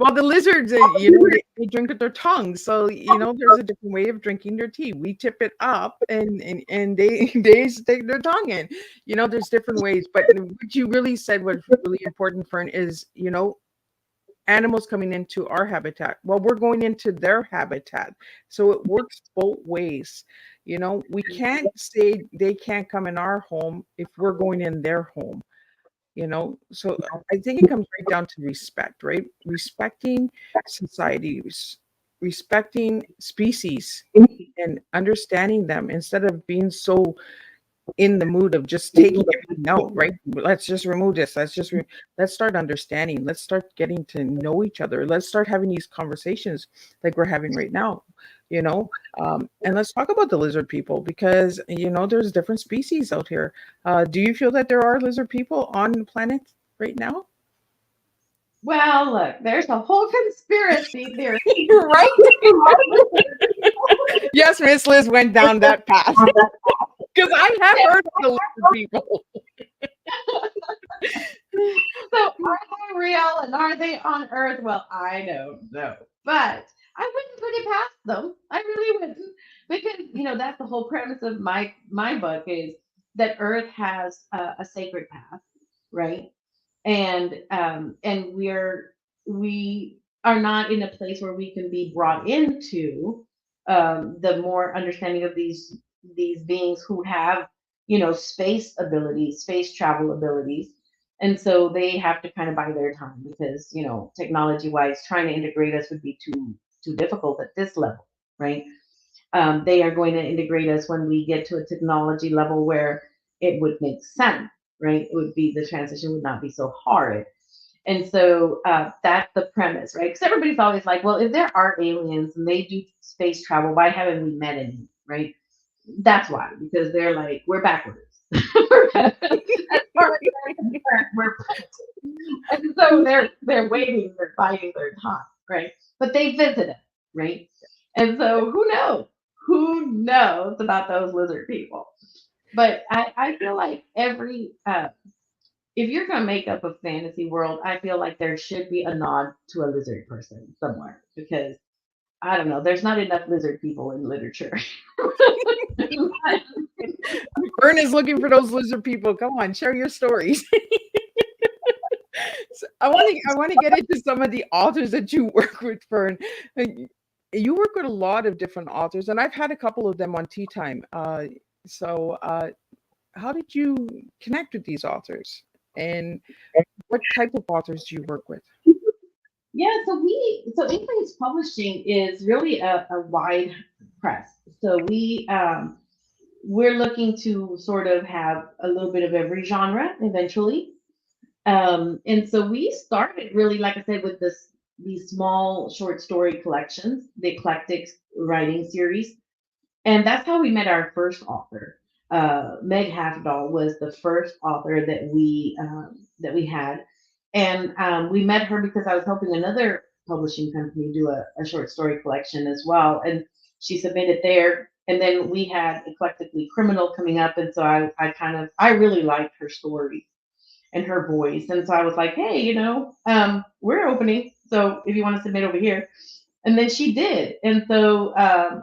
Well, the lizards, they drink with their tongues. So, there's a different way of drinking their tea. We tip it up and they they stick their tongue in. There's different ways. But what you really said was really important, Fern, is, animals coming into our habitat. Well, we're going into their habitat. So it works both ways. We can't say they can't come in our home if we're going in their home. So I think it comes right down to respect, right? Respecting societies, respecting species, and understanding them instead of being so in the mood of just taking everything out, right? Let's just remove this. Let's start understanding. Let's start getting to know each other. Let's start having these conversations like we're having right now. And let's talk about the lizard people, because there's different species out here. Do you feel that there are lizard people on the planet right now? Well, look, there's a whole conspiracy theory. You're right. Yes, Miss Liz went down that path because I have heard of the lizard people. So are they real and are they on Earth? Well, I don't know, but I wouldn't put it past them. I really wouldn't, because that's the whole premise of my book, is that Earth has a sacred path, right? And we are not in a place where we can be brought into the more understanding of these beings who have space abilities, space travel abilities. And so they have to kind of buy their time, because technology wise, trying to integrate us would be too difficult at this level, right? They are going to integrate us when we get to a technology level where it would make sense, right? It would be, the transition would not be so hard. And so that's the premise, right? Because everybody's always like, well, if there are aliens and they do space travel, why haven't we met any, right? That's why, because they're like, we're backwards. As far as they're concerned, we're and so they're waiting, they're biding their time, right? But they visit us, right? And so who knows? Who knows about those lizard people? But I feel like if you're gonna make up a fantasy world, I feel like there should be a nod to a lizard person somewhere, because I don't know, there's not enough lizard people in literature. Fern is looking for those lizard people. Come on, share your stories. So I want to get into some of the authors that you work with, Fern. You work with a lot of different authors, and I've had a couple of them on Tea Time. So how did you connect with these authors, and what type of authors do you work with? Yeah, so Inklings Publishing is really a wide press. So we're looking to sort of have a little bit of every genre eventually. And so we started really, like I said, with these small short story collections, the Eclectic writing series. And that's how we met our first author. Meg Hafdahl was the first author that we had, and we met her because I was helping another publishing company do a short story collection as well, and she submitted there. And then we had Eclectically Criminal coming up, and so I really liked her story and her voice, and so I was like, hey, we're opening, so if you want to submit over here. And then she did. And so,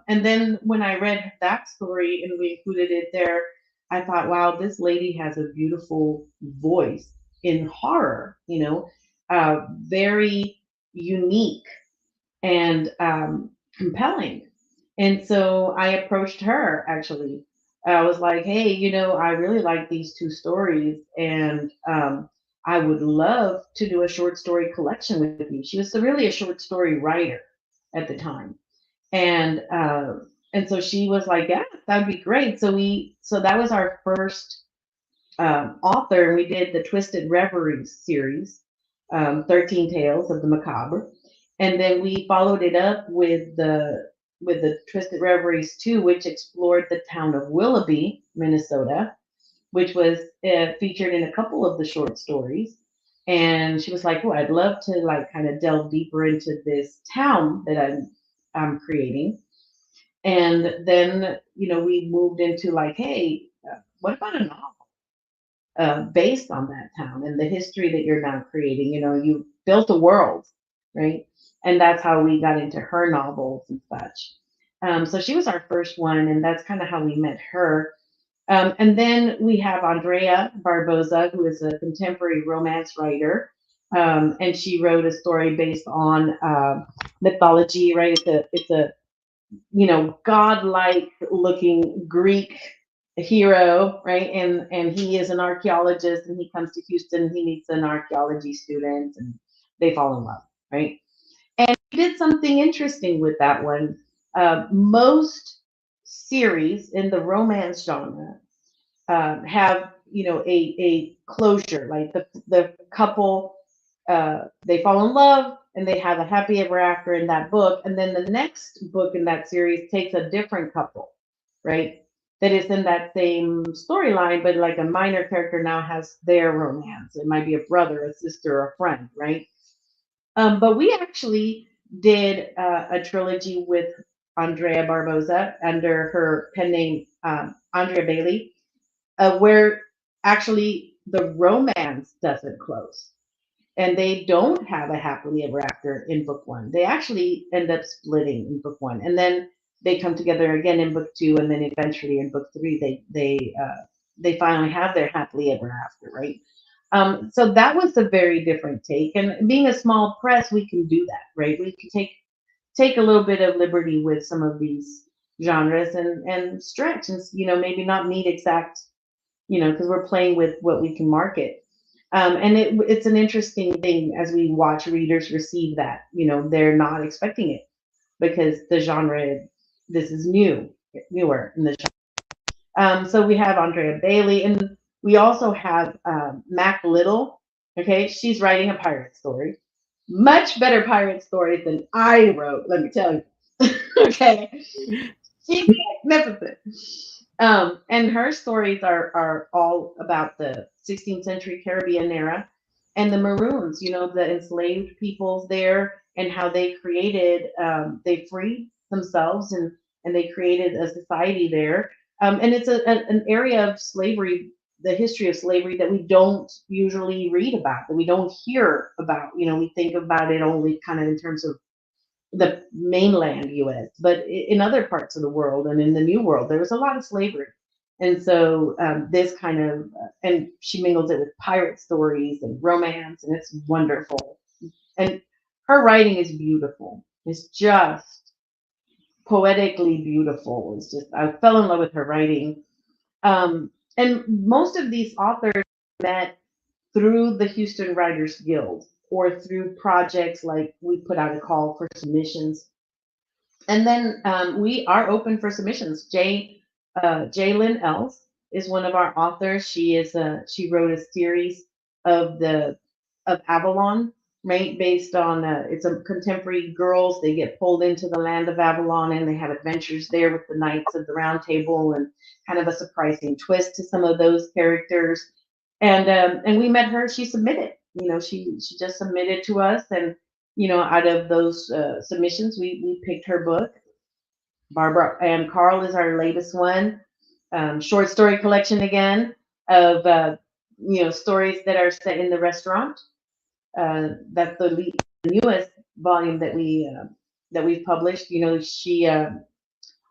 and then when I read that story and we included it there, I thought, wow, this lady has a beautiful voice in horror, very unique and compelling. And so I approached her actually. I was like, hey, I really like these two stories, and I would love to do a short story collection with you. She was really a short story writer at the time, and so she was like, yeah, that'd be great. So that was our first author. We did the Twisted Reveries series, 13 Tales of the Macabre, and then we followed it up with the Twisted Reveries 2, which explored the town of Willoughby, Minnesota, which was featured in a couple of the short stories. And she was like, "Oh, I'd love to like kind of delve deeper into this town that I'm creating." And then we moved into like, "Hey, what about a novel based on that town and the history that you're now creating? You built a world, right?" And that's how we got into her novels and such. So she was our first one, and that's kind of how we met her. And then we have Andrea Barboza, who is a contemporary romance writer. And she wrote a story based on mythology, right? It's a godlike looking Greek hero, right? And he is an archaeologist, and he comes to Houston. He meets an archaeology student, and they fall in love, right? And he did something interesting with that one. Most series in the romance genre have a closure, like the couple they fall in love and they have a happy ever after in that book, and then the next book in that series takes a different couple, right, that is in that same storyline, but like a minor character now has their romance. It might be a brother, a sister, or a friend, right? But we actually did a trilogy with Andrea Barboza under her pen name Andrea Bailey, where actually the romance doesn't close, and they don't have a happily ever after in book one. They actually end up splitting in book one, and then they come together again in book two, and then eventually in book three they finally have their happily ever after, right? So that was a very different take, and being a small press, we can do that, right? We can take a little bit of liberty with some of these genres and stretch, and maybe not meet exact, because we're playing with what we can market. And it's an interesting thing as we watch readers receive that. They're not expecting it because the genre, this is newer in the genre. So we have Andrea Bailey, and we also have Mac Little. Okay, she's writing a pirate story, much better pirate story than I wrote. Let me tell you. Okay, she's magnificent. And her stories are all about the 16th century Caribbean era and the Maroons, the enslaved peoples there, and how they created, they freed themselves, and they created a society there. And it's an area of slavery, the history of slavery, that we don't usually read about, that we don't hear about. We think about it only kind of in terms of the mainland US, but in other parts of the world and in the New World, there was a lot of slavery. And so this kind of, and she mingles it with pirate stories and romance, and it's wonderful. And her writing is beautiful. It's just poetically beautiful. It's just, I fell in love with her writing. And most of these authors met through the Houston Writers Guild or through projects like we put out a call for submissions. And then we are open for submissions. Jalen Els is one of our authors. She wrote a series of Avalon, right? Based on it's a contemporary girls. They get pulled into the land of Avalon, and they have adventures there with the Knights of the Round Table, and kind of a surprising twist to some of those characters. And we met her. She submitted. She just submitted to us, and out of those submissions, we picked her book. Barbara and Carl is our latest one. Short story collection again of stories that are set in the restaurant. That's the newest volume that we've published. She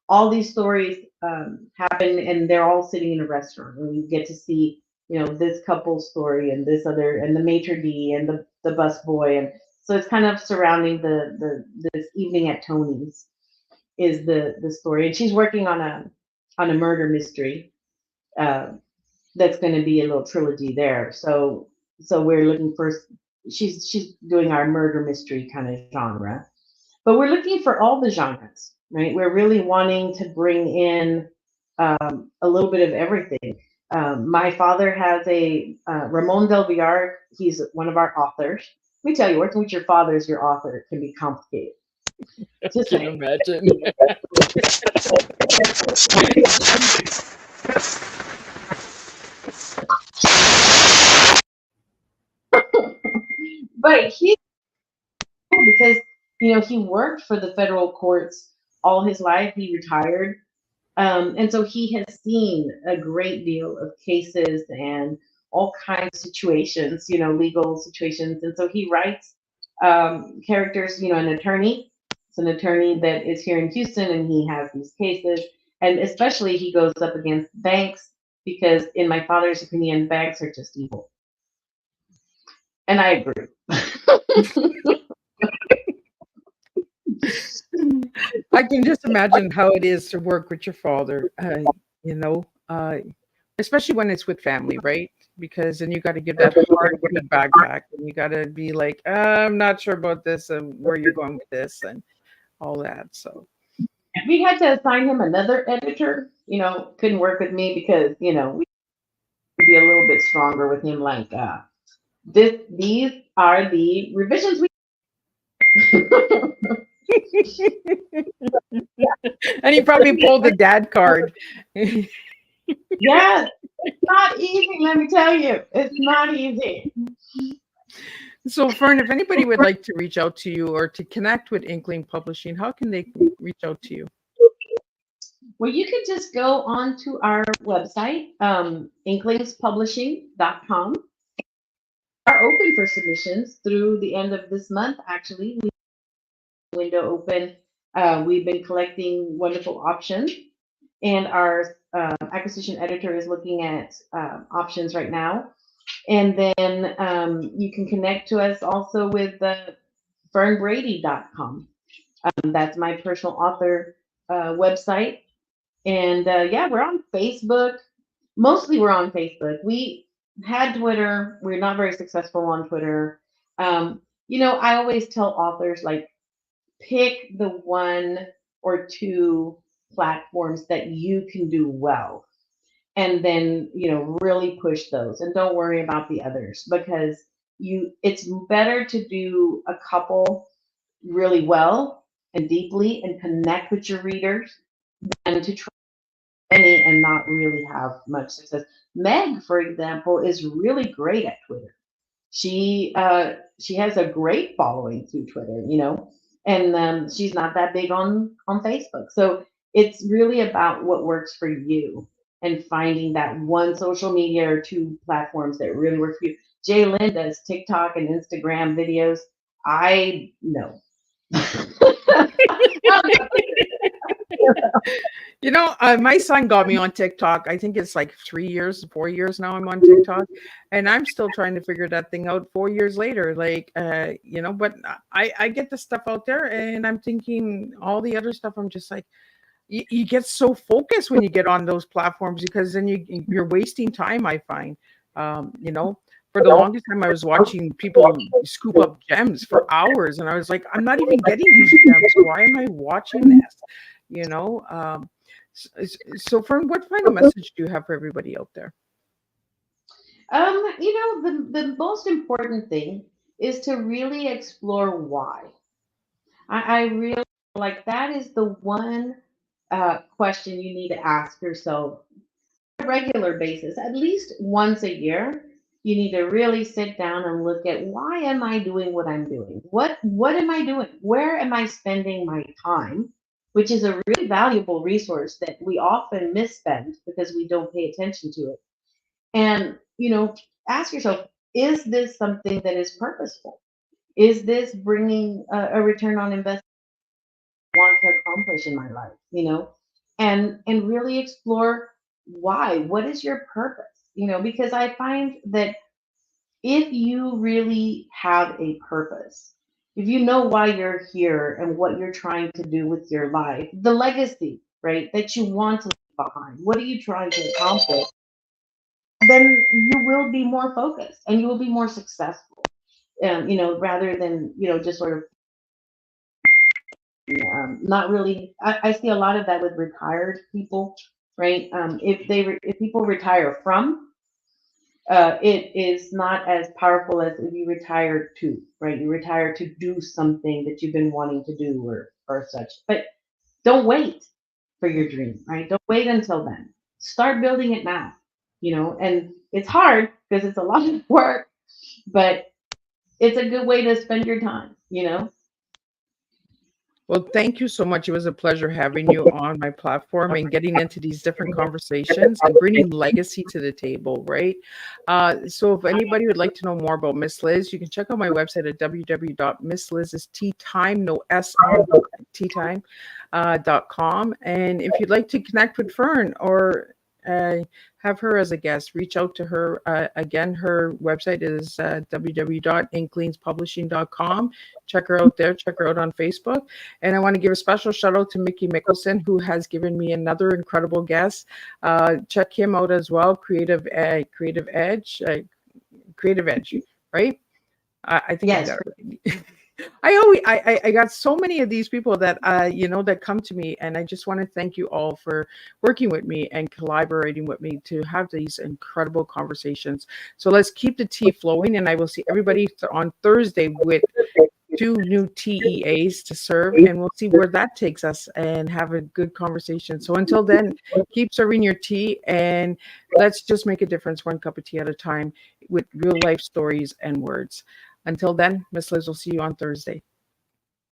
all these stories happen, and they're all sitting in a restaurant, and we get to see this couple's story and this other, and the maitre d' and the bus boy, and so it's kind of surrounding this evening at Tony's is the story. And she's working on a murder mystery that's going to be a little trilogy there. So we're looking for, she's doing our murder mystery kind of genre, but we're looking for all the genres, right? We're really wanting to bring in a little bit of everything. My father has Ramon Del Villar. He's one of our authors. Let me tell you, working with your father as your author can be complicated. Just can imagine. But because he worked for the federal courts all his life. He retired, and so he has seen a great deal of cases and all kinds of situations, legal situations. And so he writes characters, an attorney. It's an attorney that is here in Houston and he has these cases. And especially he goes up against banks because, in my father's opinion, banks are just evil. And I agree. I can just imagine how it is to work with your father, you know, uh, especially when it's with family, right? Because then you got to give that hard feedback back, and you got to be like, I'm not sure about this, and where you're going with this, and all that. So, We had to assign him another editor. Couldn't work with me because, we could be a little bit stronger with him. Like, these are the revisions we. and he probably pulled the dad card. Yes, it's not easy. Let me tell you, it's not easy. So, Fern, if anybody would like to reach out to you or to connect with Inkling Publishing, how can they reach out to you? Well, you can just go on to our website, inklingspublishing.com. We are open for submissions through the end of this month. Actually, we have a window open. We've been collecting wonderful options, and our acquisition editor is looking at options right now. And then you can connect to us also with fernbrady.com. That's my personal author website. And yeah, we're on Facebook. Mostly we're on Facebook. We had Twitter. We're not very successful on Twitter. I always tell authors, like, pick the one or two platforms that you can do well. And then, really push those and don't worry about the others, because it's better to do a couple really well and deeply and connect with your readers than to try many and not really have much success. Meg, for example, is really great at Twitter. She has a great following through Twitter, and she's not that big on Facebook. So it's really about what works for you and finding that one social media or two platforms that really work for you. Jay Lynn does TikTok and Instagram videos. I know. My son got me on TikTok. I think it's like 3 years, 4 years now I'm on TikTok, and I'm still trying to figure that thing out 4 years later. Like, but I get the stuff out there, and I'm thinking all the other stuff. I'm just like, you get so focused when you get on those platforms, because then you're wasting time. I find, for the longest time I was watching people scoop up gems for hours, and I was like, I'm not even getting these gems. Why am I watching this? You know. So, Fern, what final message do you have for everybody out there? The most important thing is to really explore why. I really like that is the one question you need to ask yourself on a regular basis, at least once a year. You need to really sit down and look at, why am I doing what I'm doing? What am I doing? Where am I spending my time? Which is a really valuable resource that we often misspend because we don't pay attention to it. And, ask yourself, is this something that is purposeful? Is this bringing a return on investment I want to accomplish in my life? And really explore why. What is your purpose? Because I find that if you really have a purpose, if you know why you're here and what you're trying to do with your life, the legacy, right, that you want to leave behind, what are you trying to accomplish? Then you will be more focused and you will be more successful. Rather than, just sort of not really. I see a lot of that with retired people, right? If people retire from, it is not as powerful as if you retire to, right? You retire to do something that you've been wanting to do or such. But don't wait for your dream, right? Don't wait until then. Start building it now, and it's hard because it's a lot of work, but it's a good way to spend your time. Well, thank you so much. It was a pleasure having you on my platform and getting into these different conversations and bringing legacy to the table, right? So if anybody would like to know more about Miss Liz, you can check out my website at www.misslizsteatime, no S on teatime.com. And if you'd like to connect with Fern or have her as a guest, reach out to her. Again, her website is www.inklingspublishing.com. Check her out there. Check her out on Facebook. And I want to give a special shout out to Mickey Mickelson, who has given me another incredible guest. Check him out as well. Creative Edge, right? I think Yes. I got it right. I got so many of these people that that come to me, and I just want to thank you all for working with me and collaborating with me to have these incredible conversations. So let's keep the tea flowing, and I will see everybody on Thursday with 2 new TEAs to serve, and we'll see where that takes us and have a good conversation. So until then, keep serving your tea, and let's just make a difference one cup of tea at a time with real life stories and words. Until then, Miss Liz will see you on Thursday.